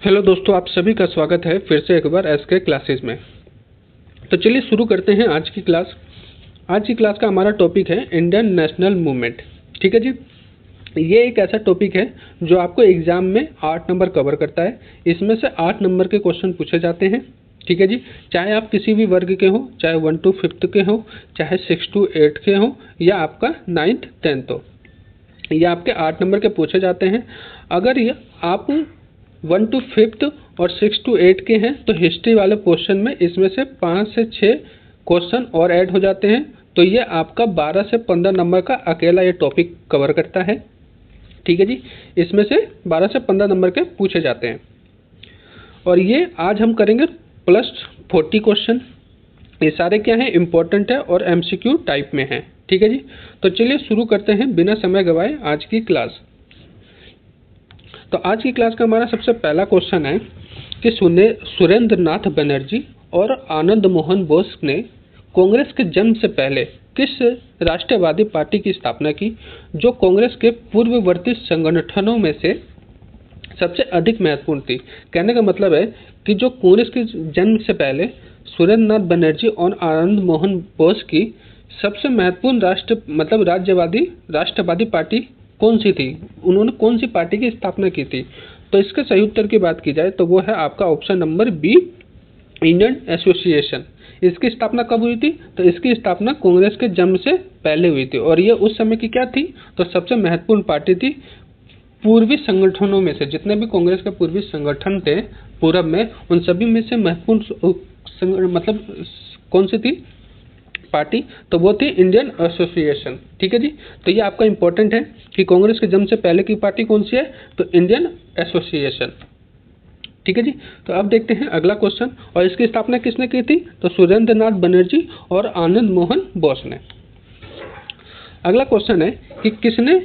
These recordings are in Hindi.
हेलो दोस्तों, आप सभी का स्वागत है फिर से एक बार एसके क्लासेस में। तो चलिए शुरू करते हैं आज की क्लास। आज की क्लास का हमारा टॉपिक है इंडियन नेशनल मूवमेंट। ठीक है जी। ये एक ऐसा टॉपिक है जो आपको एग्जाम में 8 नंबर कवर करता है। इसमें से 8 नंबर के क्वेश्चन पूछे जाते हैं। ठीक है जी। चाहे आप किसी भी वर्ग के हो, चाहे 1 to 5th के हो, चाहे 6 to 8 के हो, या आपका 9th 10th हो, ये आपके 8 नंबर के पूछे जाते हैं। अगर ये आप 1 to 5th और 6 to 8 के हैं तो हिस्ट्री वाले क्वेश्चन में इसमें से 5 से 6 क्वेश्चन और ऐड हो जाते हैं, तो ये आपका 12 से 15 नंबर का अकेला ये टॉपिक कवर करता है। ठीक है जी। इसमें से 12 से 15 नंबर के पूछे जाते हैं और ये आज हम करेंगे प्लस 40 क्वेश्चन। ये सारे क्या है, इंपॉर्टेंट है और एमसीक्यू टाइप में है। ठीक है जी। तो चलिए शुरू करते हैं बिना समय गवाए आज की क्लास। तो आज की क्लास का हमारा सबसे पहला क्वेश्चन है कि सुरेंद्र नाथ बनर्जी और आनंद मोहन बोस ने कांग्रेस के जन्म से पहले किस राष्ट्रवादी पार्टी की स्थापना की, जो कांग्रेस के पूर्ववर्ती संगठनों में से सबसे अधिक महत्वपूर्ण थी। कहने का मतलब है कि जो कांग्रेस के जन्म से पहले सुरेंद्र नाथ बनर्जी और आनंद मोहन बोस की सबसे महत्वपूर्ण राष्ट्रवादी पार्टी कौन सी थी, उन्होंने कौन सी पार्टी की स्थापना की थी। तो इसके सही उत्तर की बात की जाए तो वो है आपका option number B, Indian association. इसकी स्थापना कब हुई थी? तो इसकी स्थापना कांग्रेस के जन्म से पहले हुई थी और ये उस समय की क्या थी, तो सबसे महत्वपूर्ण पार्टी थी। पूर्वी संगठनों में से जितने भी कांग्रेस के पूर्वी संगठन थे पूरब में, उन सभी में से महत्वपूर्ण कौन सी थी पार्टी, तो वो थी इंडियन एसोसिएशन। ठीक है जी। तो ये आपका इंपॉर्टेंट है कि कांग्रेस के जन्म से पहले की पार्टी कौन सी है, तो इंडियन एसोसिएशन। ठीक है जी। तो अब देखते हैं अगला क्वेश्चन, और इसकी स्थापना किसने की थी, तो सुरेंद्र नाथ बनर्जी और आनंद मोहन बोस ने। अगला क्वेश्चन है कि किसने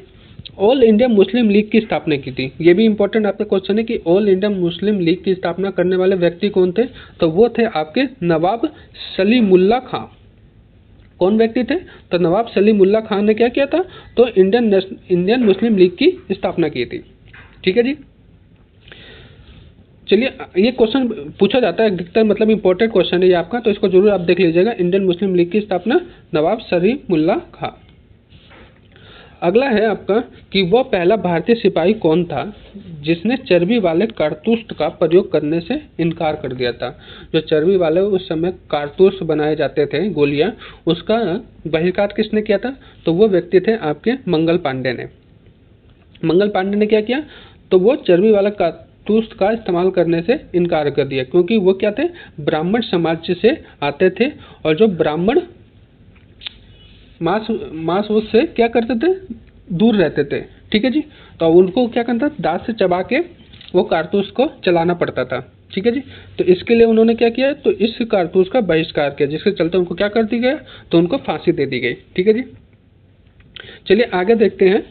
ऑल इंडिया मुस्लिम लीग की स्थापना की थी। ये भी इंपॉर्टेंट आपका क्वेश्चन है कि ऑल इंडिया मुस्लिम लीग की स्थापना करने वाले व्यक्ति कौन थे, तो वो थे आपके नवाब सलीमुल्लाह खां। कौन व्यक्ति थे, तो नवाब सलीमुल्लाह खान ने क्या किया था, तो इंडियन मुस्लिम लीग की स्थापना की थी। ठीक है जी। चलिए, ये क्वेश्चन पूछा जाता है अधिकतर, मतलब इंपॉर्टेंट क्वेश्चन है ये आपका, तो इसको जरूर आप देख लीजिएगा। इंडियन मुस्लिम लीग की स्थापना नवाब सलीमुल्लाह खां। अगला है आपका कि वह पहला भारतीय सिपाही कौन था जिसने चर्बी वाले कारतूस का प्रयोग करने से इनकार कर दिया था। जो चर्बी वाले उस समय कारतूस बनाए जाते थे, गोलियां, उसका बहिष्कार किसने किया था, तो वो व्यक्ति थे आपके मंगल पांडे ने। मंगल पांडे ने क्या किया, तो वो चर्बी वाला कारतूस का इस्तेमाल करने से इनकार कर दिया, क्योंकि वो क्या थे, ब्राह्मण समाज से आते थे और जो ब्राह्मण मांस उससे क्या करते थे, दूर रहते थे। ठीक है जी। तो उनको क्या करना था, दांत से चबा के वो कारतूस को चलाना पड़ता था। ठीक है जी। तो इसके लिए उन्होंने क्या किया, तो इस कारतूस का बहिष्कार किया, जिसके चलते उनको क्या कर दी गया, तो उनको फांसी दे दी गई। ठीक है जी। चलिए आगे देखते हैं।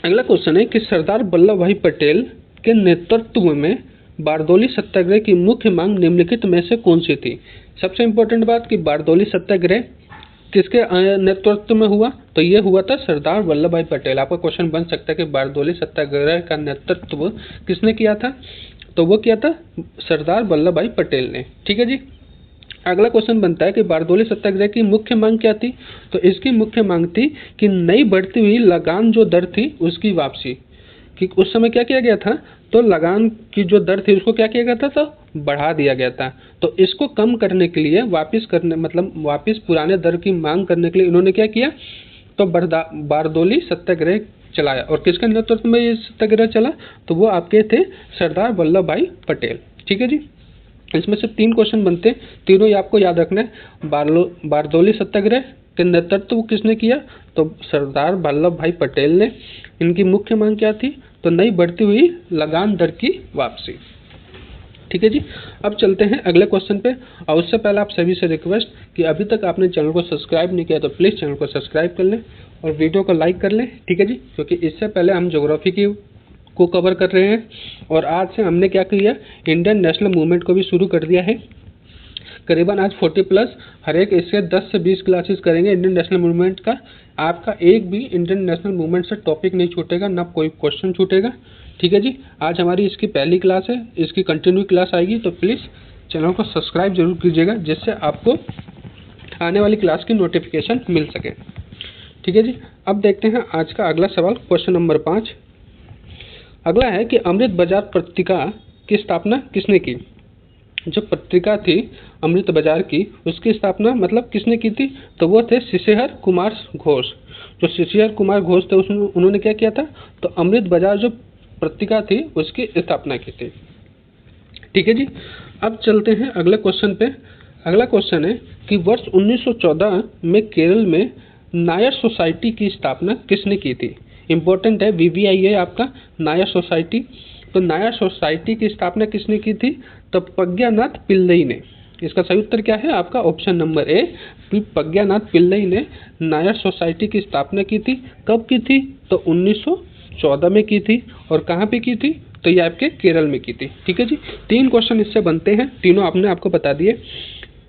अगला क्वेश्चन है कि सरदार वल्लभ भाई पटेल के नेतृत्व में बारदौली सत्याग्रह की मुख्य मांग निम्नलिखित में से कौन सी थी। सबसे इंपॉर्टेंट बात कि बारदौली सत्याग्रह किसके नेतृत्व में हुआ, तो ये हुआ था सरदार वल्लभ भाई पटेल। आपका क्वेश्चन बन सकता है कि बारदौली सत्याग्रह का नेतृत्व किसने किया था, तो वो किया था सरदार वल्लभ भाई पटेल ने। ठीक है जी। अगला क्वेश्चन बनता है कि बारदौली सत्याग्रह की मुख्य मांग क्या थी, तो इसकी मुख्य मांग थी कि नई बढ़ती हुई लगान जो दर थी उसकी वापसी। कि उस समय क्या किया गया था, तो लगान की जो दर थी उसको क्या किया गया था, तो बढ़ा दिया गया था। तो इसको कम करने के लिए वापस पुराने दर की मांग करने के लिए इन्होंने क्या किया, तो बारदौली सत्याग्रह चलाया। और किसके नेतृत्व में ये सत्याग्रह चला, तो वो आपके थे सरदार वल्लभ भाई पटेल। ठीक है जी। इसमें से 3 क्वेश्चन बनते हैं, तीनों ही आपको याद रखना है। बारदौली सत्याग्रह के नेतृत्व किसने किया, तो सरदार वल्लभ भाई पटेल ने। इनकी मुख्य मांग क्या थी, तो नई बढ़ती हुई लगान दर की वापसी। ठीक है जी। अब चलते हैं अगले क्वेश्चन पे, और उससे पहले आप सभी से रिक्वेस्ट कि अभी तक आपने चैनल को सब्सक्राइब नहीं किया तो प्लीज़ चैनल को सब्सक्राइब कर लें और वीडियो को लाइक कर लें। ठीक है जी। क्योंकि इससे पहले हम ज्योग्राफी को कवर कर रहे हैं और आज से हमने क्या किया, इंडियन नेशनल मूवमेंट को भी शुरू कर दिया है। करीबन आज 40+ हर एक इससे 10 से 20 क्लासेस करेंगे इंडियन नेशनल मूवमेंट का। आपका एक भी इंडियन नेशनल मूवमेंट से टॉपिक नहीं छूटेगा, ना कोई क्वेश्चन छूटेगा। ठीक है जी। आज हमारी इसकी पहली क्लास है, इसकी कंटिन्यू क्लास आएगी, तो प्लीज़ चैनल को सब्सक्राइब जरूर कीजिएगा जिससे आपको आने वाली क्लास की नोटिफिकेशन मिल सके। ठीक है जी। अब देखते हैं आज का अगला सवाल, क्वेश्चन नंबर 5। अगला है कि अमृत बाजार पत्रिका की स्थापना किसने की। जो पत्रिका थी अमृत बाजार की, उसकी स्थापना मतलब किसने की थी, तो वो थे शिशिर कुमार घोष। जो शिशिर कुमार घोष थे उसमें उन्होंने क्या किया था, तो अमृत बाजार जो पत्रिका थी उसकी स्थापना की थी। ठीक है जी। अब चलते हैं अगले क्वेश्चन पे। अगला क्वेश्चन है कि वर्ष 1914 में केरल में नायर सोसाइटी की स्थापना किसने की थी। इंपॉर्टेंट है, VVI है आपका, नायर सोसाइटी। तो नायर सोसाइटी की स्थापना किसने की थी, तो प्रज्ञानाथ पिल्लई ने। इसका सही उत्तर क्या है आपका, ऑप्शन नंबर ए, प्रज्ञानाथ पिल्लई ने नायर सोसाइटी की स्थापना की थी। कब की थी, तो 1914 में की थी। और कहाँ पे की थी, तो ये आपके केरल में की थी। ठीक है जी। 3 क्वेश्चन इससे बनते हैं, तीनों आपने आपको बता दिए।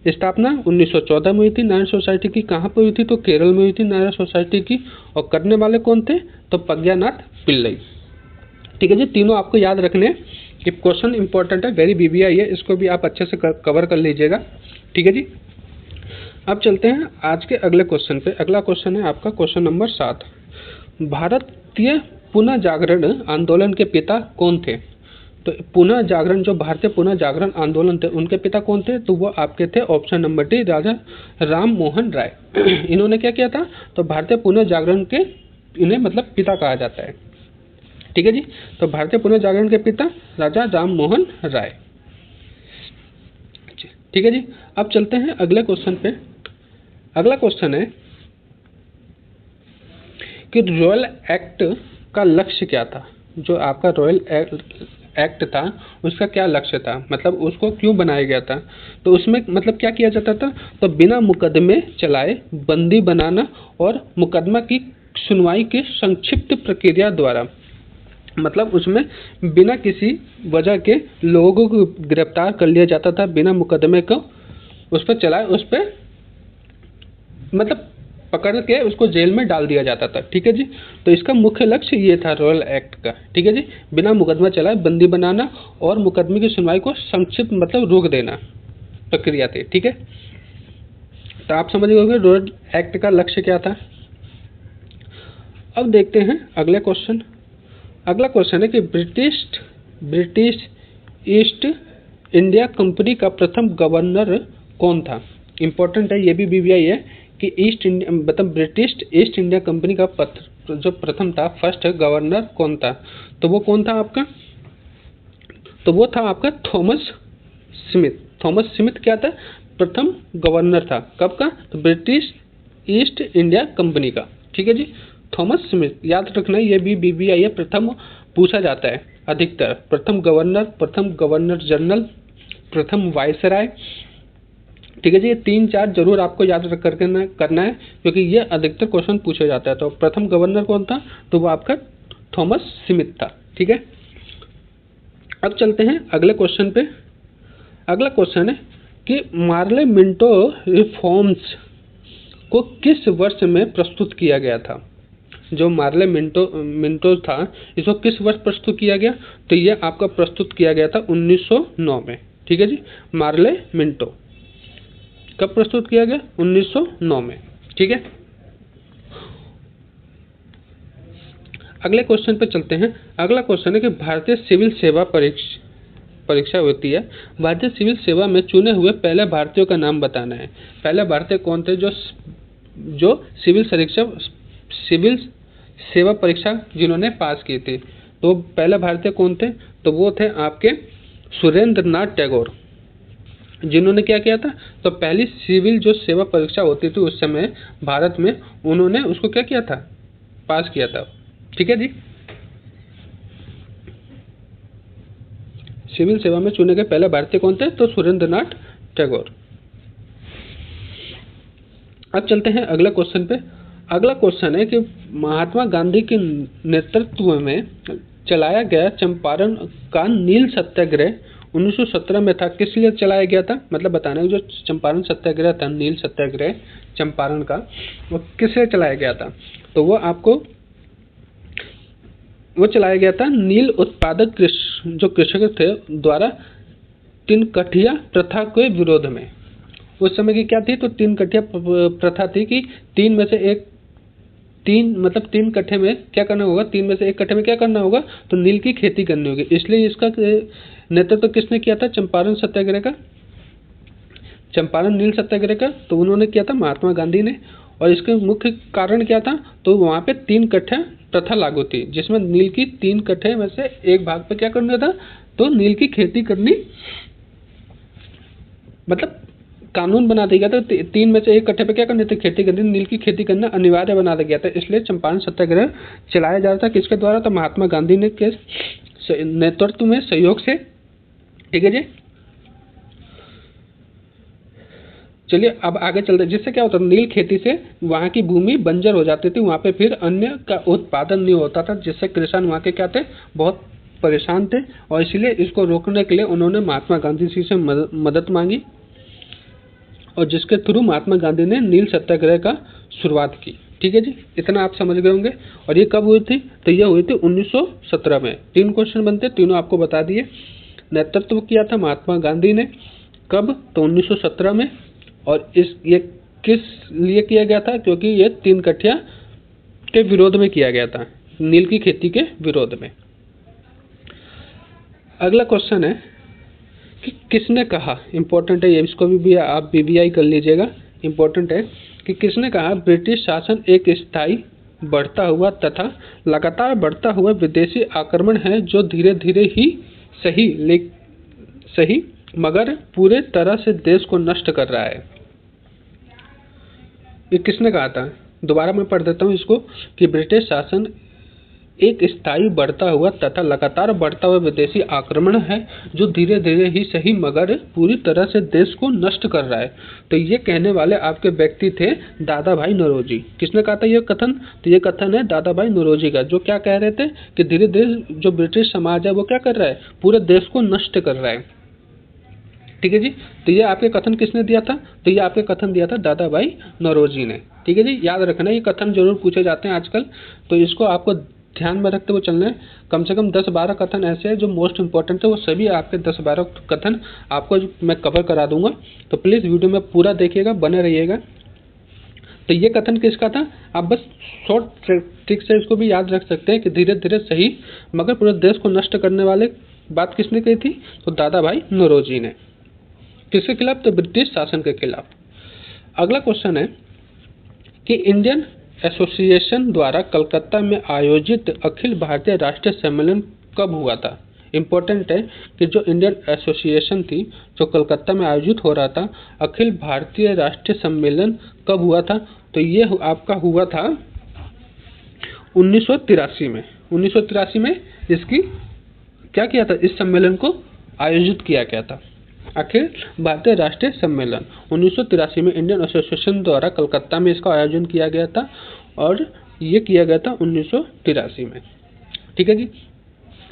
स्थापना 1914 में हुई थी नायर सोसाइटी की, कहाँ पर हुई थी, तो केरल में हुई थी नायर सोसाइटी की। और करने वाले कौन थे, तो प्रज्ञानाथ पिल्लई। ठीक है जी। तीनों आपको याद रखने हैं कि क्वेश्चन इंपॉर्टेंट है, वेरी VVI है, इसको भी आप अच्छे से कवर कर लीजिएगा। ठीक है जी। अब चलते हैं आज के अगले क्वेश्चन पे। अगला क्वेश्चन है आपका क्वेश्चन नंबर 7। भारतीय पुनः जागरण आंदोलन के पिता कौन थे। तो पुनः जागरण, जो भारतीय पुनः जागरण आंदोलन थे, उनके पिता कौन थे, तो वो आपके थे ऑप्शन नंबर डी, राजा राम मोहन राय। इन्होंने क्या किया था, तो भारतीय पुनः जागरण के इन्हें मतलब पिता कहा जाता है। ठीक है जी। तो भारतीय पुनः जागरण के पिता राजा राम मोहन राय। ठीक है जी। अब चलते हैं अगले क्वेश्चन पे। अगला क्वेश्चन है कि रॉयल एक्ट का लक्ष्य क्या था। जो आपका रॉयल एक्ट था उसका क्या लक्ष्य था, मतलब उसको क्यों बनाया गया था। तो उसमें मतलब क्या किया जाता था, तो बिना मुकदमे चलाए बंदी बनाना और मुकदमा की सुनवाई की संक्षिप्त प्रक्रिया द्वारा, मतलब उसमें बिना किसी वजह के लोगों को गिरफ्तार कर लिया जाता था, बिना मुकदमे को उस पर चलाए, उस पर मतलब पकड़ के उसको जेल में डाल दिया जाता था। ठीक है जी। तो इसका मुख्य लक्ष्य ये था रॉयल एक्ट का। ठीक है जी। बिना मुकदमा चलाए बंदी बनाना और मुकदमे की सुनवाई को संक्षिप्त मतलब रोक देना प्रक्रिया थी। ठीक है। तो आप समझ गए होंगे रॉयल एक्ट का लक्ष्य क्या था। अब देखते हैं अगले क्वेश्चन। अगला क्वेश्चन है कि ब्रिटिश ईस्ट इंडिया कंपनी का प्रथम गवर्नर कौन था। इंपॉर्टेंट है, ये भी VVI है कि ईस्ट इंडिया मतलब ब्रिटिश ईस्ट इंडिया कंपनी का जो प्रथम था, फर्स्ट गवर्नर कौन था। तो वो कौन था आपका, तो वो था आपका थॉमस स्मिथ। थॉमस स्मिथ क्या था, प्रथम गवर्नर था। कब का, तो ब्रिटिश ईस्ट इंडिया कंपनी का। ठीक है जी। थॉमस स्मिथ, याद रखना, ये भी VVI है, प्रथम पूछा जाता है अधिकतर। प्रथम गवर्नर जनरल, प्रथम वायसराय। ठीक है जी। ये 3-4 जरूर आपको याद करना है क्योंकि ये अधिकतर क्वेश्चन पूछा जाता है। तो प्रथम गवर्नर कौन था, तो वो आपका थॉमस स्मिथ था। ठीक है। अब चलते हैं अगले क्वेश्चन पे। अगला क्वेश्चन है कि मार्ले मिंटो रिफॉर्म्स को किस वर्ष में प्रस्तुत किया गया था। जो मार्ले मिंटो था, इसको किस वर्ष प्रस्तुत किया गया, तो ये आपका प्रस्तुत किया गया था 1909 में। ठीक है जी। मार्ले मिंटो कब प्रस्तुत किया गया, 1909 में। ठीक है। अगले क्वेश्चन पे चलते हैं। अगला क्वेश्चन है कि भारतीय सिविल सेवा परीक्षा होती है। भारतीय सिविल सेवा में चुने हुए पहले भारतीयों का नाम बताना है। पहले भारतीय कौन थे जो सिविल सेवा परीक्षा जिन्होंने पास की थी। तो पहले भारतीय कौन थे, तो वो थे आपके सुरेंद्र नाथ टैगोर, जिन्होंने क्या किया था, तो पहली सिविल जो सेवा परीक्षा होती थी उस समय भारत में, उन्होंने उसको क्या किया था, पास किया था। ठीक है जी। सिविल सेवा में चुने गए पहले भारतीय कौन थे, तो सुरेंद्र नाथ टैगोर। अब चलते हैं अगला क्वेश्चन पे। अगला क्वेश्चन है कि महात्मा गांधी के नेतृत्व में चलाया गया चंपारण का नील सत्याग्रह 1917 में था। किस लिए चलाया गया था, मतलब बताना है। जो चंपारण सत्याग्रह था, नील सत्याग्रह चंपारण का, वो किस लिए चलाया गया था, तो वो आपको वो चलाया गया था नील उत्पादक जो कृषक थे द्वारा तीन कठिया प्रथा के विरोध में। उस समय की क्या थी, तो तीन कठिया प्रथा थी कि तीन में से एक, तीन कट्ठे में क्या करना होगा, तीन में से एक कट्ठे में क्या करना होगा, तो नील की खेती करनी होगी। इसलिए इसका नेतृत्व तो किसने किया था, चंपारण सत्याग्रह का, चंपारण नील सत्याग्रह का तो उन्होंने किया था महात्मा गांधी ने। और इसके मुख्य कारण क्या था, तो वहाँ पे तीन कट्ठा प्रथा लागू थी, जिसमें नील की तीन कट्ठे में से एक भाग पे क्या करना था, तो नील की खेती करनी, मतलब कानून बना दिया गया था, तीन में से एक कट्ठे पे क्या करनी थी, खेती करनी, नील की खेती करना अनिवार्य बना दिया गया था। इसलिए चंपारण सत्याग्रह चलाया जा रहा था, किसके द्वारा, तो महात्मा गांधी ने के नेतृत्व में, सहयोग से। ठीक है जी, चलिए अब आगे चलते हैं। जिससे क्या होता था, नील खेती से वहाँ की भूमि बंजर हो जाती थी, वहाँ पे फिर अन्य का उत्पादन नहीं होता था, जिससे किसान वहाँ के क्या थे, बहुत परेशान थे। और इसलिए इसको रोकने के लिए उन्होंने महात्मा गांधी जी से मदद मांगी, और जिसके थ्रू महात्मा गांधी ने नील सत्याग्रह का शुरुआत की। ठीक है जी, इतना आप समझ गए होंगे। और ये कब हुई थी, तो ये हुई थी 1917 में। 3 क्वेश्चन बनते, तीनों आपको बता दिए। नेतृत्व किया था महात्मा गांधी ने, कब, तो 1917 में। और ये किस लिए किया गया था, क्योंकि ये तीन कठिया के विरोध में किया गया था, नील की खेती के विरोध में। अगला क्वेश्चन है कि किसने कहा, इंपॉर्टेंट है ये, इसको भी आप BBI कर लीजिएगा, इंपॉर्टेंट है कि किसने कहा ब्रिटिश शासन एक स्थायी, बढ़ता हुआ तथा लगातार बढ़ता हुआ विदेशी आक्रमण है, जो धीरे धीरे ही सही मगर पूरे तरह से देश को नष्ट कर रहा है। ये किसने कहा था, दोबारा मैं पढ़ देता हूँ इसको, कि ब्रिटिश शासन एक स्थायी, बढ़ता हुआ तथा लगातार बढ़ता हुआ विदेशी आक्रमण है, जो धीरे धीरे ही सही मगर पूरी तरह से देश को नष्ट कर रहा है। तो ये कहने वाले आपके व्यक्ति थे दादा भाई नौरोजी। किसने कहा था ये कथन, तो ये कथन है दादा भाई नौरोजी का, जो क्या कह रहे थे कि धीरे धीरे जो ब्रिटिश समाज है वो क्या कर रहा है, पूरे देश को नष्ट कर रहा है। ठीक है जी, तो ये आपके कथन किसने दिया था, तो ये आपके कथन दिया था दादा भाई नौरोजी ने। ठीक है जी, याद रखना ये कथन जरूर पूछे जाते हैं आजकल, तो इसको आपको ध्यान में रखते हुए चलना है। कम से कम 10-12 कथन ऐसे हैं जो मोस्ट इंपॉर्टेंट है, वो सभी आपके 10-12 कथन आपको मैं कवर करा दूंगा, तो प्लीज़ वीडियो में पूरा देखिएगा, बने रहिएगा। तो ये कथन किसका था, आप बस शॉर्ट ट्रिक से इसको भी याद रख सकते हैं कि धीरे धीरे सही मगर पूरे देश को नष्ट करने वाले बात किसने कही थी, तो दादा भाई नौरोजी ने। किसके खिलाफ, तो ब्रिटिश शासन के खिलाफ। अगला क्वेश्चन है कि इंडियन एसोसिएशन द्वारा कलकत्ता में आयोजित अखिल भारतीय राष्ट्रीय सम्मेलन कब हुआ था। इम्पोर्टेंट है कि जो इंडियन एसोसिएशन थी, जो कलकत्ता में आयोजित हो रहा था, अखिल भारतीय राष्ट्रीय सम्मेलन कब हुआ था, तो ये आपका हुआ था 1983 में। 1983 में इसकी क्या किया था, इस सम्मेलन को आयोजित किया गया था। अखिल भारतीय राष्ट्रीय सम्मेलन 1983 में इंडियन एसोसिएशन द्वारा कलकत्ता में इसका आयोजन किया गया था, और ये किया गया था 1983 में। ठीक है जी,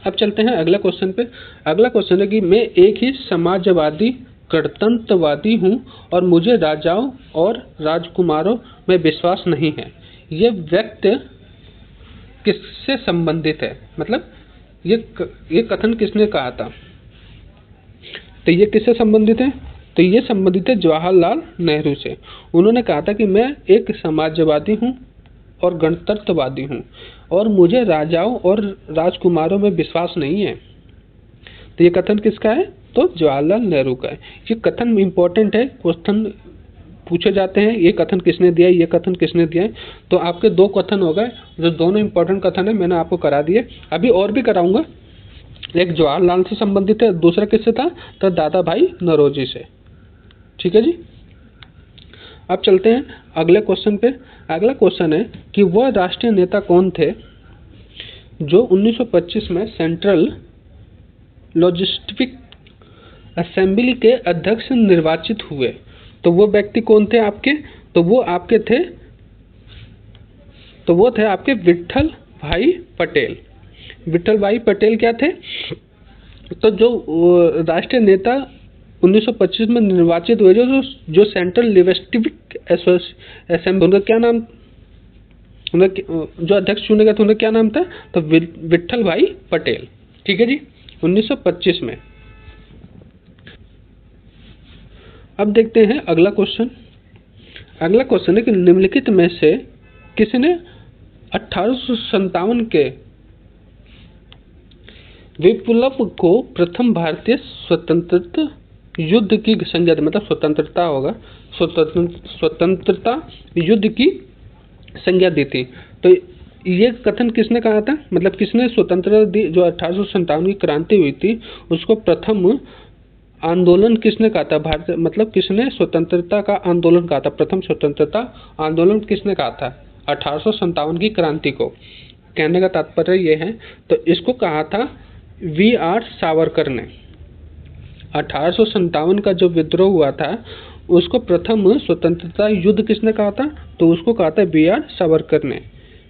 अब चलते हैं अगला क्वेश्चन पे। अगला क्वेश्चन है कि मैं एक ही समाजवादी गणतंत्रवादी हूँ और मुझे राजाओं और राजकुमारों में विश्वास नहीं है। ये व्यक्ति किससे संबंधित है, मतलब ये कथन किसने कहा था, तो ये किससे संबंधित है, तो ये संबंधित है जवाहरलाल नेहरू से। उन्होंने कहा था कि मैं एक समाजवादी हूँ और गणतंत्रवादी हूँ और मुझे राजाओं और राजकुमारों में विश्वास नहीं है। तो ये कथन किसका है, तो जवाहरलाल नेहरू का है। ये कथन इंपॉर्टेंट है, क्वेश्चन पूछे जाते हैं, ये कथन किसने दिया है, ये कथन किसने दिया है। तो आपके 2 कथन हो गए, जो दोनों इंपॉर्टेंट कथन है, मैंने आपको करा दिए, अभी और भी कराऊंगा। एक जवाहरलाल से संबंधित है, दूसरा किससे था, तो दादा भाई नौरोजी से। ठीक है जी, अब चलते हैं अगले क्वेश्चन पे। अगला क्वेश्चन है कि वह राष्ट्रीय नेता कौन थे जो 1925 में सेंट्रल लॉजिस्टिक असेंबली के अध्यक्ष निर्वाचित हुए। तो वो व्यक्ति कौन थे आपके, तो वो थे आपके विट्ठल भाई पटेल। विट्ठल भाई पटेल क्या थे, तो जो राष्ट्रीय नेता 1925 में निर्वाचित हुए, जो सेंट्रल लिविस्टिक असेंबली, उनका क्या नाम, जो अध्यक्ष चुने गए थे उन्हें क्या नाम था? तो विट्ठल भाई पटेल। ठीक है जी, 1925 में। अब देखते हैं अगला क्वेश्चन। अगला क्वेश्चन है कि निम्नलिखित में से किसने 1857 के विप्लव को प्रथम भारतीय स्वतंत्रता युद्ध की संज्ञा दी? मतलब स्वतंत्रता होगा, स्वतंत्रता युद्ध की संज्ञा दी थी। तो ये कथन किसने कहा था? मतलब किसने स्वतंत्रता दी? जो 1857 की क्रांति हुई थी उसको प्रथम आंदोलन किसने कहा था? भारत मतलब किसने स्वतंत्रता का आंदोलन कहा था? प्रथम स्वतंत्रता आंदोलन किसने कहा था? 1857 की क्रांति को। कहने का तात्पर्य ये है, तो इसको कहा था वी.आर. सावरकर ने। 1857 का जो विद्रोह हुआ था उसको प्रथम स्वतंत्रता युद्ध किसने कहा था? तो उसको कहा था वी.आर. सावरकर ने।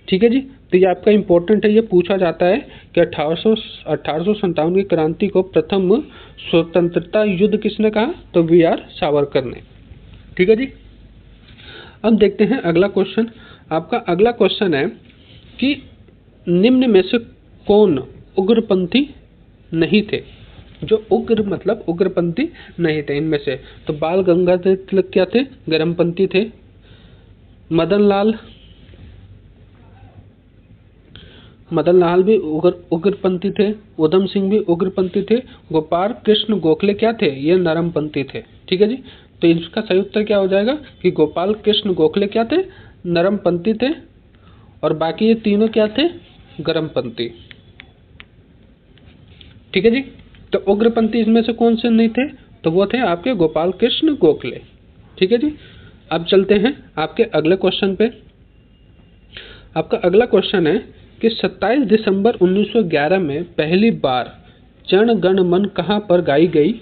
ठीक है जी, तो ये आपका इंपॉर्टेंट है, ये पूछा जाता है कि 1857 की क्रांति को प्रथम स्वतंत्रता युद्ध किसने कहा? तो वी.आर. सावरकर ने। ठीक है जी, अब देखते हैं अगला क्वेश्चन। आपका अगला क्वेश्चन है कि निम्न में से कौन उग्रपंथी नहीं थे? जो उग्र मतलब उग्रपंथी नहीं थे इनमें से, तो बाल गंगाधर तिलक क्या थे? गर्मपंथी थे। मदन लाल भी उग्रपंथी थे। उधम सिंह भी उग्रपंथी थे। गोपाल कृष्ण गोखले क्या थे? ये नरमपंथी थे। ठीक है जी, तो इसका सही उत्तर क्या हो जाएगा कि गोपाल कृष्ण गोखले क्या थे? नरमपंथी थे, और बाकी ये तीनों क्या थे? गर्मपंथी। ठीक है जी, तो उग्रपंथी इसमें से कौन से नहीं थे? तो वो थे आपके गोपाल कृष्ण गोखले। ठीक है जी, अब चलते हैं आपके अगले क्वेश्चन पे। आपका अगला क्वेश्चन है कि 27 दिसंबर 1911 में पहली बार जन गण मन कहाँ पर गाई गई?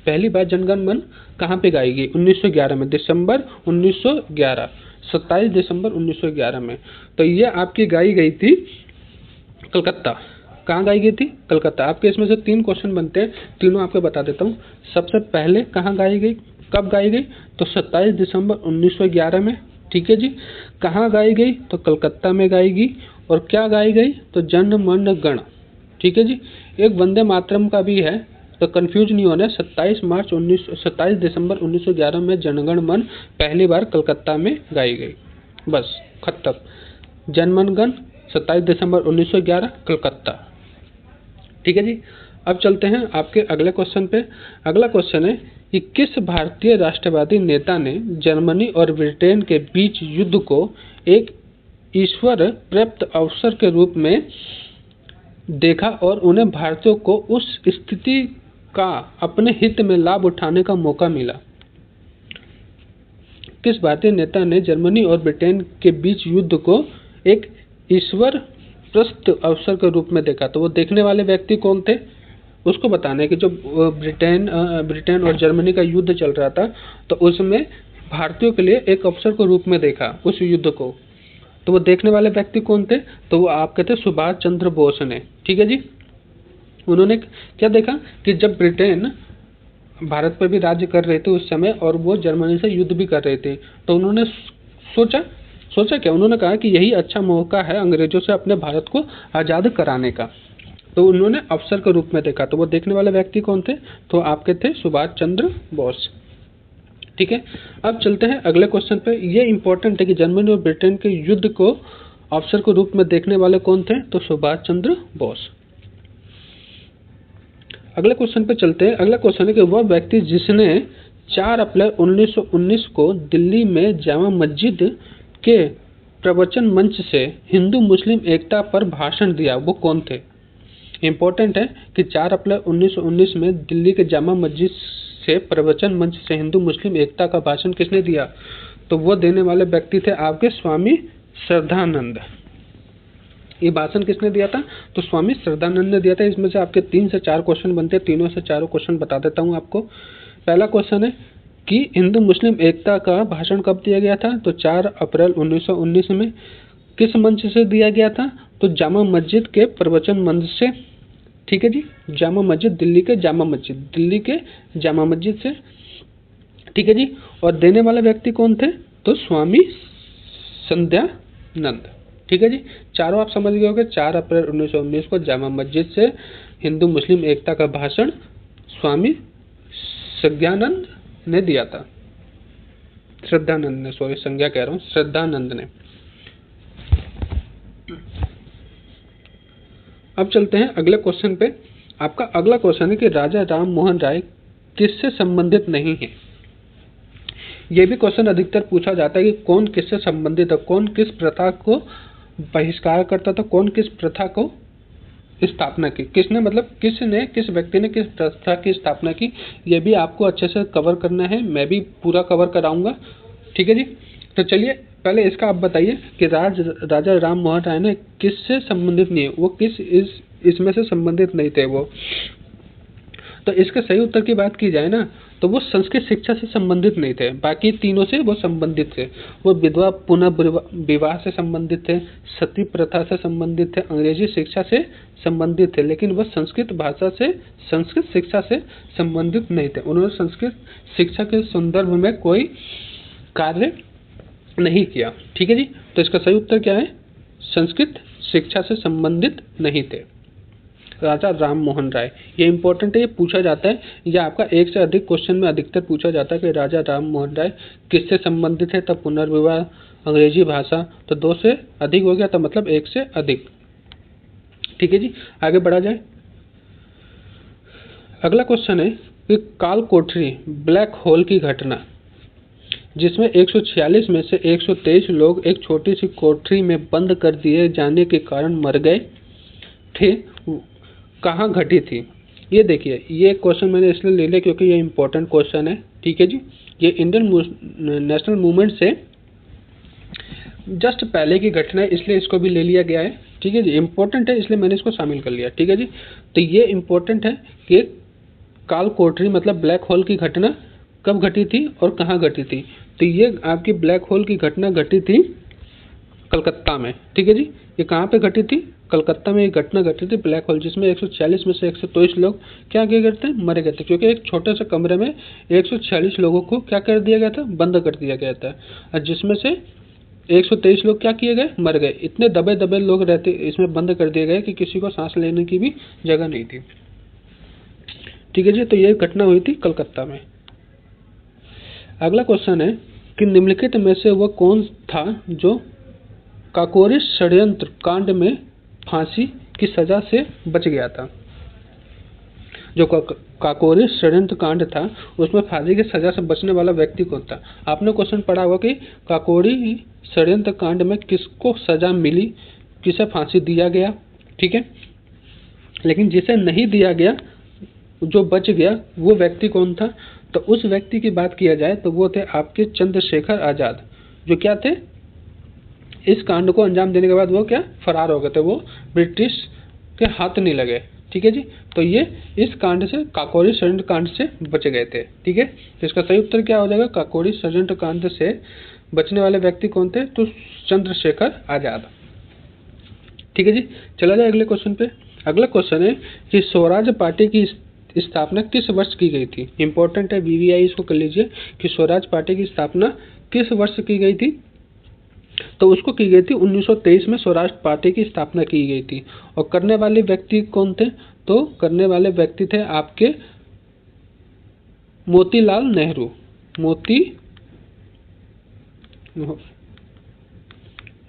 पहली बार जनगण मन कहाँ पे गाई गई? 1911 में, दिसंबर 1911, 27 दिसंबर 1911 में। तो ये आपकी गाई गई थी कलकत्ता। कहाँ गाई गई थी? कलकत्ता। आपके इसमें से 3 क्वेश्चन बनते हैं, तीनों आपको बता देता हूँ। सबसे पहले कहाँ गाई गई, कब गाई गई? तो 27 दिसंबर 1911 में। ठीक है जी, कहाँ गाई गई? तो कलकत्ता में गाई गई। और क्या गाई गई? तो जन मन गण। ठीक है जी, एक वंदे मातरम का भी है, तो कंफ्यूज नहीं होना। 27 दिसंबर 1911 में जनगण मन पहली बार कलकत्ता में गाई गई। बस खत्म। जनमन गण 27 दिसंबर 1911 कलकत्ता। ठीक है जी, अब चलते हैं आपके अगले क्वेश्चन पे। अगला क्वेश्चन है कि किस भारतीय राष्ट्रवादी नेता ने जर्मनी और ब्रिटेन के बीच युद्ध को एक ईश्वर प्राप्त अवसर के रूप में देखा और उन्हें भारतीयों को उस स्थिति का अपने हित में लाभ उठाने का मौका मिला? किस भारतीय नेता ने जर्मनी और ब्रिटेन के बीच युद्ध को एक ईश्वर प्रस्त अवसर के रूप में देखा? तो वो देखने वाले व्यक्ति कौन थे उसको बताना है कि जो ब्रिटेन और जर्मनी का युद्ध चल रहा था, तो उसमें भारतीयों के लिए एक अवसर के रूप में देखा उस युद्ध को। तो वो देखने वाले व्यक्ति कौन थे? तो वो आपके थे सुभाष चंद्र बोस ने। ठीक है जी, उन्होंने क्या देखा कि जब ब्रिटेन भारत पर भी राज्य कर रहे थे उस समय और वो जर्मनी से युद्ध भी कर रहे थे, तो उन्होंने सोचा क्या? उन्होंने कहा कि यही अच्छा मौका है अंग्रेजों से अपने भारत को आज़ाद कराने का। तो उन्होंने अवसर के रूप में देखा। तो वो देखने वाले व्यक्ति कौन थे? तो आपके थे सुभाष चंद्र बोस। ठीक है, अब चलते हैं अगले क्वेश्चन पे। ये इंपॉर्टेंट है कि जर्मनी और ब्रिटेन के युद्ध को अवसर के रूप में देखने वाले कौन थे? तो सुभाष चंद्र बोस। अगले क्वेश्चन पे चलते हैं। अगला क्वेश्चन है कि वह व्यक्ति जिसने 4 अप्रैल 1919 को दिल्ली में जामा मस्जिद के प्रवचन मंच से हिंदू मुस्लिम एकता पर भाषण दिया, वो कौन थे? इंपॉर्टेंट है कि 4 अप्रैल 1919 में दिल्ली के जामा मस्जिद से प्रवचन मंच से हिंदू मुस्लिम एकता का भाषण किसने दिया? तो वो देने वाले व्यक्ति थे आपके स्वामी श्रद्धानंद। ये भाषण किसने दिया था? तो स्वामी श्रद्धानंद ने दिया था। इसमें से आपके 3 से 4 क्वेश्चन बनते हैं, तीनों से चारों क्वेश्चन बता देता हूँ आपको। पहला क्वेश्चन है कि हिंदू मुस्लिम एकता का भाषण कब दिया गया था? तो 4 अप्रैल 1919 में। किस मंच से दिया गया था? तो जामा मस्जिद के प्रवचन मंच से। ठीक है जी, जामा मस्जिद, दिल्ली के जामा मस्जिद से। ठीक है जी, और देने वाला व्यक्ति कौन थे? तो स्वामी नंद। ठीक है जी, चारों आप समझ गए होंगे। 4 अप्रैल 1919 को जामा मस्जिद से हिंदू मुस्लिम एकता का भाषण स्वामी श्रद्धानंद ने दिया था। श्रद्धानंद ने, सॉरी संज्ञा कह रहा हूँ, श्रद्धानंद ने। अब चलते हैं अगले क्वेश्चन पे। आपका अगला क्वेश्चन है कि राजा राम मोहन राय किससे संबंधित नहीं है। यह भी क्वेश्चन अधिकतर पूछा जाता है कि कौन किससे संबंधित है, कौन किस प्रथा को बहिष्कार करता था, कौन किस प्रथा को स्थापना की, किसने, मतलब किसने, किस व्यक्ति ने किस प्रथा की स्थापना की। यह भी आपको अच्छे से कवर करना है, मैं भी पूरा कवर कराऊंगा। ठीक है जी, तो चलिए पहले इसका आप बताइए कि राजा राम मोहन राय ने किससे संबंधित नहीं है, वो किस इसमें से संबंधित नहीं थे वो। तो इसके सही उत्तर की बात की जाए ना, तो वो संस्कृत शिक्षा से संबंधित नहीं थे, बाकी तीनों से वो संबंधित थे। वो विधवा पुनर्विवाह से संबंधित थे, सती प्रथा से संबंधित थे, अंग्रेजी शिक्षा से संबंधित थे, लेकिन वो संस्कृत भाषा से, संस्कृत शिक्षा से संबंधित नहीं थे। उन्होंने संस्कृत शिक्षा के संदर्भ में कोई कार्य नहीं किया। ठीक है जी, तो इसका सही उत्तर क्या है, संस्कृत शिक्षा से संबंधित नहीं थे राजा राम मोहन राय। ये इंपॉर्टेंट है, ये पूछा जाता है, या आपका एक से अधिक क्वेश्चन में अधिकतर पूछा जाता है कि राजा राम मोहन राय किससे संबंधित है। तब पुनर्विवाह, अंग्रेजी भाषा, तो 2 से अधिक हो गया, तो मतलब 1 से अधिक। ठीक है जी, आगे बढ़ा जाए। अगला क्वेश्चन है कि काल कोठरी ब्लैक होल की घटना, जिसमें 146 में से 123 लोग एक छोटी सी कोठरी में बंद कर दिए जाने के कारण मर गए थे, कहाँ घटी थी। ये देखिए, ये क्वेश्चन मैंने इसलिए ले लिया क्योंकि ये इंपॉर्टेंट क्वेश्चन है। ठीक है जी, ये इंडियन नेशनल मूवमेंट से जस्ट पहले की घटना है, इसलिए इसको भी ले लिया गया है। ठीक है जी, इंपॉर्टेंट है इसलिए मैंने इसको शामिल कर लिया। ठीक है जी, तो ये इंपॉर्टेंट है कि काल कोठरी मतलब ब्लैक होल की घटना कब घटी थी और कहाँ घटी थी। तो ये आपकी ब्लैक होल की घटना घटी थी कलकत्ता में। ठीक है जी, ये कहाँ पे घटी थी, कलकत्ता में ये घटना घटी थी ब्लैक होल, जिसमें 146 में से 123 लोग क्या किए गए थे, मरे गए थे, क्योंकि एक छोटे से कमरे में 146 लोगों को क्या कर दिया गया था, बंद कर दिया गया था, और जिसमें से 123 लोग क्या किए गए, मर गए। इतने दबे दबे लोग रहते, इसमें बंद कर दिए गए कि किसी को सांस लेने की भी जगह नहीं थी। ठीक है जी, तो ये घटना हुई थी कलकत्ता में। अगला क्वेश्चन है कि निम्नलिखित में से वह कौन था जो काकोरी षड्यंत्र कांड में फांसी की सजा से बच गया था। जो काकोरी षड्यंत्र कांड था उसमें फांसी की सजा से बचने वाला व्यक्ति कौन था। आपने क्वेश्चन पढ़ा होगा कि काकोरी षड्यंत्र कांड में किसको सजा मिली, किसे फांसी दिया गया। ठीक है, लेकिन जिसे नहीं दिया गया, जो बच गया, वो व्यक्ति कौन था। तो उस व्यक्ति की बात किया जाए तो वो थे आपके चंद्रशेखर आजाद, जो क्या थे, इस कांड को अंजाम देने के बाद वो क्या, फरार हो गए थे, वो ब्रिटिश के हाथ नहीं लगे। ठीक है जी, तो ये इस कांड से, काकोरी षड्यंत्र कांड से बच गए थे। ठीक है, तो इसका सही उत्तर क्या हो जाएगा, काकोरी षड्यंत्र कांड से बचने वाले व्यक्ति कौन थे, तो चंद्रशेखर आजाद। ठीक है जी, चला जाए अगले क्वेश्चन पे। अगला क्वेश्चन है कि स्वराज पार्टी की स्थापना किस वर्ष की गई थी। इंपॉर्टेंट है, वीवीआई इसको कर लीजिए कि स्वराज पार्टी की स्थापना किस वर्ष की गई थी। तो उसको की गई थी 1923 में स्वराज पार्टी की स्थापना की गई थी। और करने वाले व्यक्ति कौन थे, तो करने वाले व्यक्ति थे आपके मोतीलाल नेहरू।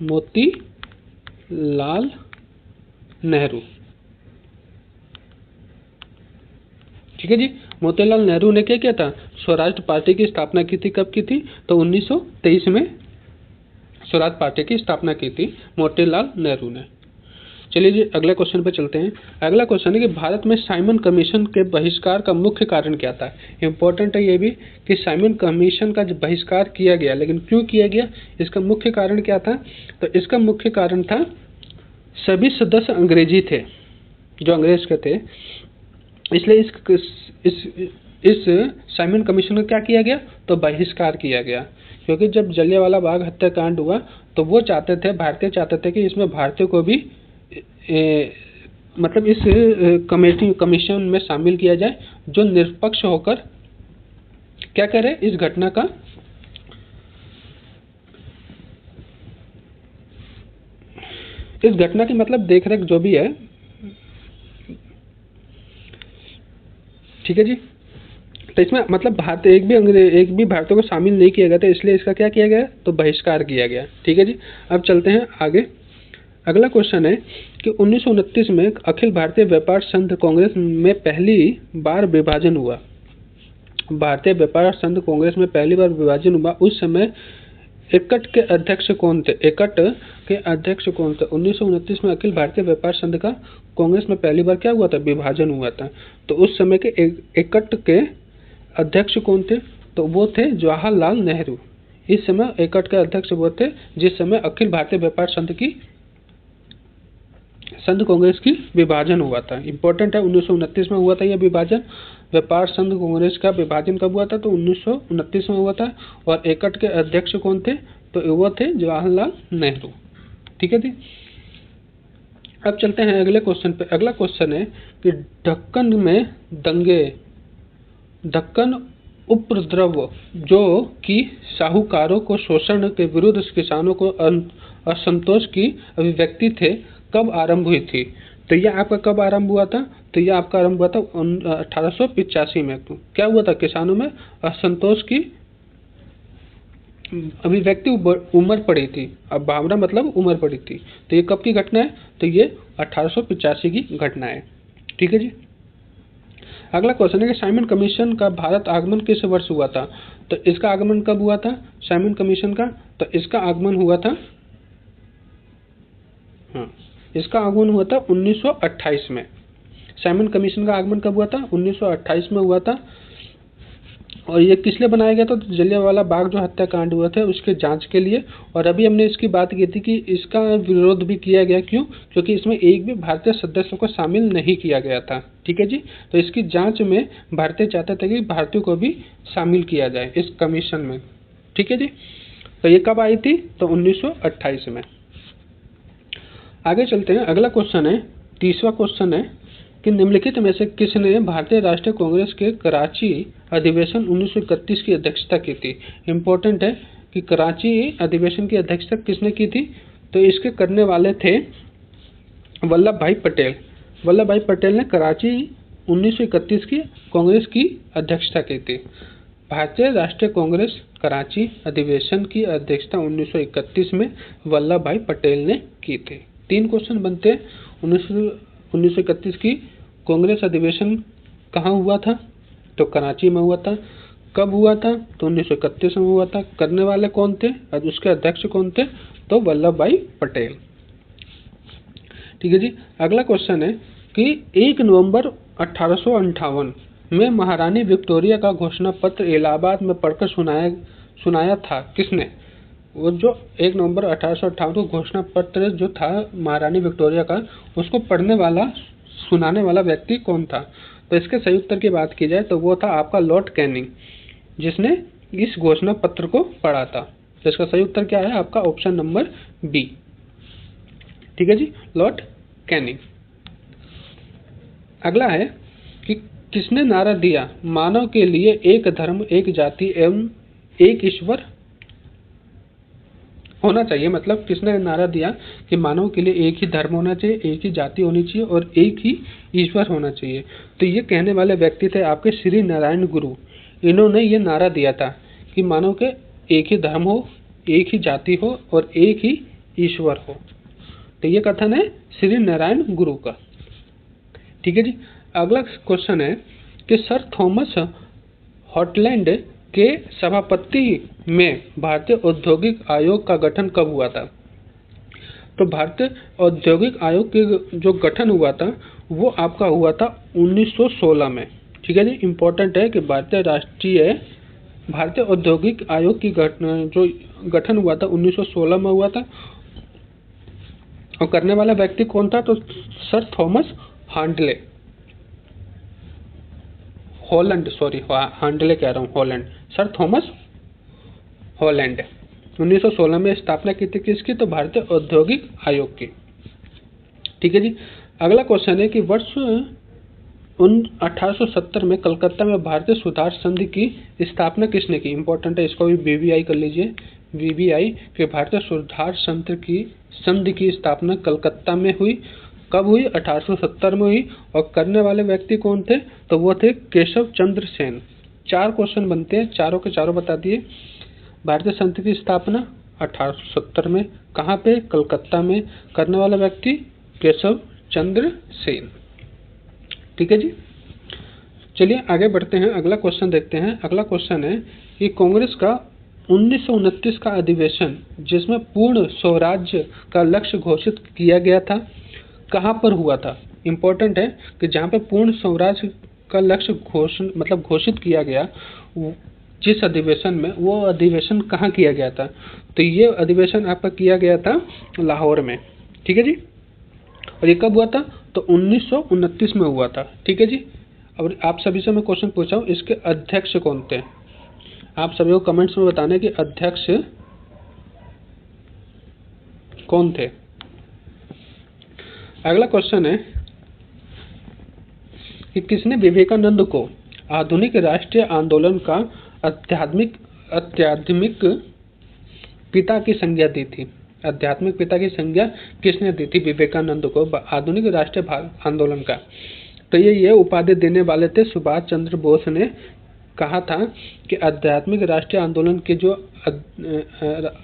मोतीलाल नेहरू। ठीक है जी, मोतीलाल नेहरू ने क्या किया था, स्वराज पार्टी की स्थापना की थी। कब की थी, तो 1923 में स्वराज पार्टी की स्थापना की थी मोतीलाल नेहरू ने। चलिए जी अगले क्वेश्चन पे चलते हैं। अगला क्वेश्चन है कि भारत में साइमन कमीशन के बहिष्कार का मुख्य कारण क्या था। इंपॉर्टेंट है ये भी कि साइमन कमीशन का बहिष्कार किया गया, लेकिन क्यों किया गया, इसका मुख्य कारण क्या था। तो इसका मुख्य कारण था सभी सदस्य अंग्रेजी थे, जो अंग्रेज के थे, इसलिए इस साइमन कमीशन का क्या किया गया, तो बहिष्कार किया गया। क्योंकि जब जलियांवाला बाग हत्याकांड हुआ तो वो चाहते थे, भारतीय चाहते थे कि इसमें भारतीयों को भी मतलब इस कमीशन में शामिल किया जाए, जो निष्पक्ष होकर क्या करे, इस घटना का इस घटना की मतलब देख रेख जो भी है, ठीक है जी। तो इसमें मतलब भारत एक भी भारतीय को शामिल नहीं किया गया था, इसलिए इसका क्या किया गया, तो बहिष्कार किया गया। ठीक है जी। अब चलते हैं आगे। अगला क्वेश्चन है कि 1929 में अखिल भारतीय व्यापार संघ कांग्रेस में पहली बार विभाजन हुआ। भारतीय व्यापार संघ कांग्रेस में पहली बार विभाजन हुआ, उस समय एकट के अध्यक्ष कौन थे? एकट के अध्यक्ष कौन थे? 1929 में अखिल भारतीय व्यापार संघ का कांग्रेस में पहली बार क्या हुआ था? विभाजन हुआ था। तो उस समय के एकट के अध्यक्ष कौन थे? तो वो थे जवाहरलाल नेहरू। इस समय एकट के अध्यक्ष वो थे जिस समय अखिल भारतीय व्यापार संघ कांग्रेस की विभाजन हुआ था। इंपॉर्टेंट है, 1929 में हुआ था यह विभाजन। व्यापार संघ कांग्रेस का विभाजन कब हुआ था? तो 1929 में हुआ था। और एकट के अध्यक्ष कौन थे? तो वो थे जवाहरलाल नेहरू। ठीक है जी। अब चलते हैं अगले क्वेश्चन पे। अगला क्वेश्चन है कि दक्कन में दंगे, दक्कन उपद्रव जो कि साहूकारों को शोषण के विरुद्ध किसानों को असंतोष की अभिव्यक्ति थे, कब आरंभ हुई थी? तो यह आपका कब आरंभ हुआ था? तो यह आपका आरंभ हुआ था 1885 में। तो क्या हुआ था? किसानों में असंतोष की अभिव्यक्ति उमड़ पड़ी थी। अब भावना मतलब उमड़ पड़ी थी। तो ये कब की घटना है? तो ये 1885 की घटना है। ठीक है जी। अगला क्वेश्चन है कि साइमन कमीशन का भारत आगमन किस वर्ष हुआ था? तो इसका आगमन कब हुआ था साइमन कमीशन का? तो इसका आगमन हुआ था, इसका आगमन हुआ था 1928 में। साइमन कमीशन का आगमन कब हुआ था? 1928 में हुआ था। और ये किस लिए बनाया गया था? तो जलियांवाला बाग जो हत्याकांड हुआ था उसके जांच के लिए। और अभी हमने इसकी बात की थी कि इसका विरोध भी किया गया। क्यों? क्योंकि इसमें एक भी भारतीय सदस्यों को शामिल नहीं किया गया था। ठीक है जी। तो इसकी जांच में भारतीय चाहते थे कि भारतीयों को भी शामिल किया जाए इस कमीशन में। ठीक है जी। तो ये कब आई थी? तो 1928 में। आगे चलते हैं। अगला क्वेश्चन है, तीसरा क्वेश्चन है कि निम्नलिखित में से किसने भारतीय राष्ट्रीय कांग्रेस के कराची अधिवेशन 1931 की अध्यक्षता की थी? इंपॉर्टेंट है कि कराची अधिवेशन की अध्यक्षता किसने की थी? तो इसके करने वाले थे वल्लभ भाई पटेल। वल्लभ भाई पटेल ने कराची 1931 की कांग्रेस की अध्यक्षता की थी। भारतीय राष्ट्रीय कांग्रेस कराची अधिवेशन की अध्यक्षता 1931 में वल्लभ भाई पटेल ने की थी। 3 क्वेश्चन बनते हैं। 1931 की कांग्रेस अधिवेशन कहाँ हुआ था? तो कराची में हुआ था। कब हुआ था? तो 1931 में हुआ था। करने वाले कौन थे और उसके अध्यक्ष कौन थे? तो वल्लभ भाई पटेल। ठीक है जी। अगला क्वेश्चन है कि 1 नवंबर 1858 में महारानी विक्टोरिया का घोषणा पत्र इलाहाबाद में पढ़कर सुनाया था किसने? वो जो 1 नवंबर 1858 को घोषणा पत्र जो था महारानी विक्टोरिया का, उसको पढ़ने वाला, सुनाने वाला व्यक्ति कौन था? तो इसके सही उत्तर की बात की जाए तो वो था आपका लॉर्ड कैनिंग, जिसने इस घोषणा पत्र को पढ़ा था। तो इसका सही उत्तर क्या है? आपका ऑप्शन नंबर बी। ठीक है जी, लॉर्ड कैनिंग। अगला है कि किसने नारा दिया मानव के लिए एक धर्म, एक जाति एवं एक ईश्वर होना चाहिए? मतलब किसने नारा दिया कि मानव के लिए एक ही धर्म होना चाहिए, एक ही जाति होनी चाहिए और एक ही ईश्वर होना चाहिए? तो ये कहने वाले व्यक्ति थे आपके श्री नारायण गुरु। इन्होंने ये नारा दिया था कि मानव के एक ही धर्म हो, एक ही जाति हो और एक ही ईश्वर हो। तो ये कथन है श्री नारायण गुरु का। ठीक है जी। अगला क्वेश्चन है कि सर थॉमस हॉटलैंड के सभापति में भारतीय औद्योगिक आयोग का गठन कब हुआ था? तो भारतीय औद्योगिक आयोग के जो गठन हुआ था वो आपका हुआ था 1916 में। ठीक है जी। इंपॉर्टेंट है कि भारतीय औद्योगिक आयोग की जो गठन हुआ था 1916 में हुआ था। और करने वाला व्यक्ति कौन था? तो सर थॉमस हांडले, हॉलैंड, सॉरी हांडले कह रहा हूँ, हॉलैंड, सर थॉमस हॉलैंड। 1916 में स्थापना की थी किसकी? तो भारतीय औद्योगिक आयोग की। ठीक है जी। अगला क्वेश्चन है कि वर्ष उन 1870 में कलकत्ता में भारतीय सुधार संधि की स्थापना किसने की? इंपॉर्टेंट है, इसको भी वीवीआई कर लीजिए। वीवीआई के भारतीय सुधार संधि की स्थापना कलकत्ता में हुई। कब हुई? 1870 में हुई। और करने वाले व्यक्ति कौन थे? तो वो थे केशव चंद्र सेन। 4 क्वेश्चन बनते हैं, चारों के चारों बता दिए। भारतीय संधि की स्थापना 1870 में, कहाँ पे? कलकत्ता में। करने वाला व्यक्ति केशव चंद्र सेन। ठीक है जी। चलिए आगे बढ़ते हैं, अगला क्वेश्चन देखते हैं। अगला क्वेश्चन है कि कांग्रेस का 1929 का अधिवेशन जिसमें पूर्ण स्वराज्य का लक्ष्य घोषित किया गया था, कहाँ पर हुआ था? इंपॉर्टेंट है कि जहाँ पे पूर्ण स्वराज्य का लक्ष्य घोषित किया गया, जिस अधिवेशन में, वो अधिवेशन कहाँ किया गया था? तो ये अधिवेशन आपका किया गया था लाहौर में। ठीक है जी। और ये कब हुआ था? तो 1929 में हुआ था। ठीक है जी। अब आप सभी से मैं क्वेश्चन पूछा हूँ, इसके अध्यक्ष कौन थे? आप सभी को कमेंट्स में बताने कि अध्यक्ष कौन थे। अगला क्वेश्चन है कि किसने विवेकानंद को आधुनिक राष्ट्रीय आंदोलन का आध्यात्मिक पिता की संज्ञा दी थी? आध्यात्मिक पिता की संज्ञा किसने दी थी विवेकानंद को आधुनिक राष्ट्रीय आंदोलन का? तो ये उपाधि देने वाले थे सुभाष चंद्र बोस ने कहा था कि आध्यात्मिक राष्ट्रीय आंदोलन के जो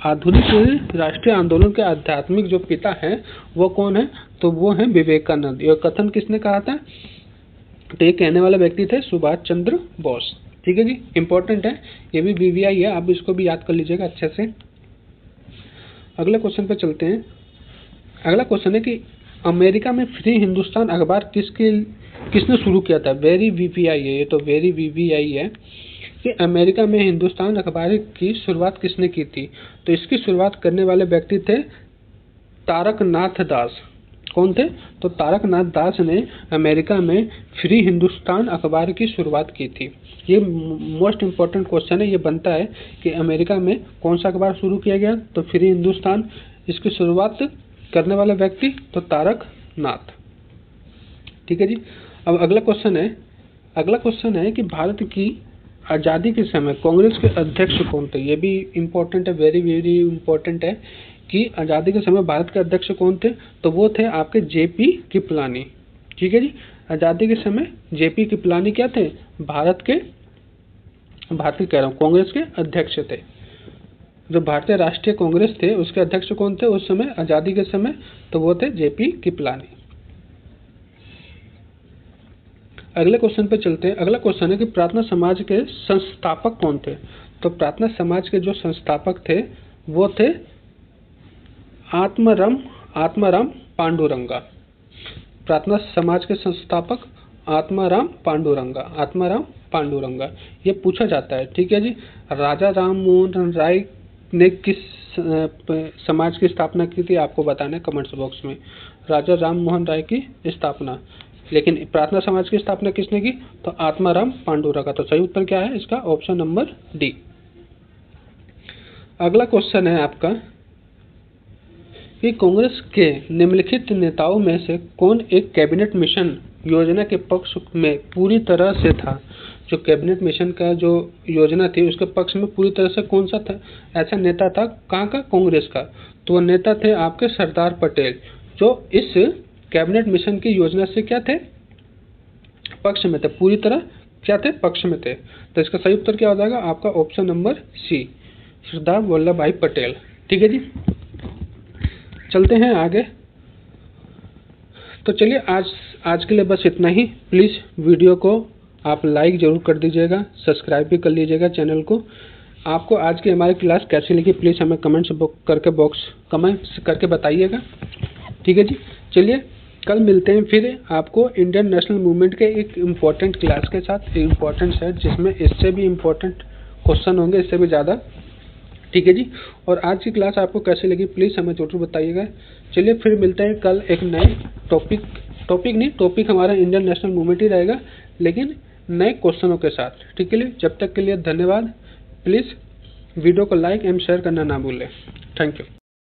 आधुनिक राष्ट्रीय आंदोलन के आध्यात्मिक जो पिता हैं वो कौन है? तो वो हैं विवेकानंद। यह कथन किसने कहा था? तो ये कहने वाला व्यक्ति थे सुभाष चंद्र बोस। ठीक है जी। इंपॉर्टेंट है, ये भी वीवीआई है, आप इसको भी याद कर लीजिएगा अच्छे से। अगले क्वेश्चन पे चलते हैं। अगला क्वेश्चन है कि अमेरिका में फ्री हिंदुस्तान अखबार किसने शुरू किया था? वेरी वीवीआई है, ये तो वेरी वीवीआई है कि अमेरिका में हिंदुस्तान अखबार की शुरुआत किसने की थी? तो इसकी शुरुआत करने वाले व्यक्ति थे तारकनाथ दास। कौन थे? तो तारकनाथ दास ने अमेरिका में फ्री हिंदुस्तान अखबार की शुरुआत की थी। ये मोस्ट इम्पोर्टेंट क्वेश्चन है, ये बनता है कि अमेरिका में कौन सा अखबार शुरू किया गया? तो फ्री हिंदुस्तान। इसकी शुरुआत करने वाला व्यक्ति तो तारकनाथ। ठीक है जी। अब अगला क्वेश्चन है कि भारत की आज़ादी के समय कांग्रेस के अध्यक्ष कौन थे? ये भी इम्पोर्टेंट है, वेरी वेरी इम्पोर्टेंट है कि आज़ादी के समय भारत के अध्यक्ष कौन थे? तो वो थे आपके जेपी कृपलानी। ठीक है जी। आज़ादी के समय जेपी कृपलानी क्या थे? भारत के कह रहा हूँ कांग्रेस के अध्यक्ष थे। जो भारतीय राष्ट्रीय कांग्रेस थे उसके अध्यक्ष कौन थे उस समय आज़ादी के समय? तो वो थे जेपी कृपलानी। अगले क्वेश्चन पे चलते हैं। अगला क्वेश्चन है कि प्रार्थना समाज के संस्थापक कौन थे? तो प्रार्थना समाज के जो संस्थापक थे वो थे आत्माराम पांडुरंगा। प्रार्थना समाज के संस्थापक आत्माराम पांडुरंगा। ये पूछा जाता है। ठीक है जी। राजा राम मोहन राय ने किस समाज की स्थापना की थी? आपको बताना है कमेंट्स बॉक्स में। राजा राम मोहन राय की स्थापना, लेकिन प्रार्थना समाज की स्थापना किसने की? तो आत्माराम पांडुरंगा। तो सही उत्तर क्या है इसका? Option number D. अगला क्वेश्चन है आपका कि कांग्रेस के निम्नलिखित नेताओं में से कौन एक कैबिनेट मिशन योजना के पक्ष में पूरी तरह से था? जो कैबिनेट मिशन का जो योजना थी उसके पक्ष में पूरी तरह से कौन सा था? ऐसा नेता था, कहाँ का? कांग्रेस का। तो वो नेता थे आपके सरदार पटेल, जो इस कैबिनेट मिशन की योजना से क्या थे? पक्ष में थे, पूरी तरह क्या थे? पक्ष में थे। तो इसका सही उत्तर क्या हो जाएगा आपका? Option number C, Sardar Vallabh भाई पटेल। ठीक है जी। चलते हैं आगे। तो चलिए आज के लिए बस इतना ही। प्लीज़ वीडियो को आप लाइक जरूर कर दीजिएगा, सब्सक्राइब भी कर लीजिएगा चैनल को। आपको आज की हमारी क्लास कैसी लगी प्लीज़ हमें कमेंट्स करके बताइएगा। ठीक है जी। चलिए कल मिलते हैं फिर आपको इंडियन नेशनल मूवमेंट के एक इम्पॉर्टेंट क्लास के साथ, इम्पॉर्टेंट है जिसमें इससे भी इम्पोर्टेंट क्वेश्चन होंगे, इससे भी ज़्यादा। ठीक है जी। और आज की क्लास आपको कैसी लगी प्लीज़ हमें जरूर बताइएगा। चलिए फिर मिलते हैं कल एक नए टॉपिक हमारा इंडियन नेशनल मूवमेंट ही रहेगा, लेकिन नए क्वेश्चनों के साथ। ठीक है। जब तक के लिए धन्यवाद। प्लीज़ वीडियो को लाइक एंड शेयर करना ना भूलें। Thank you.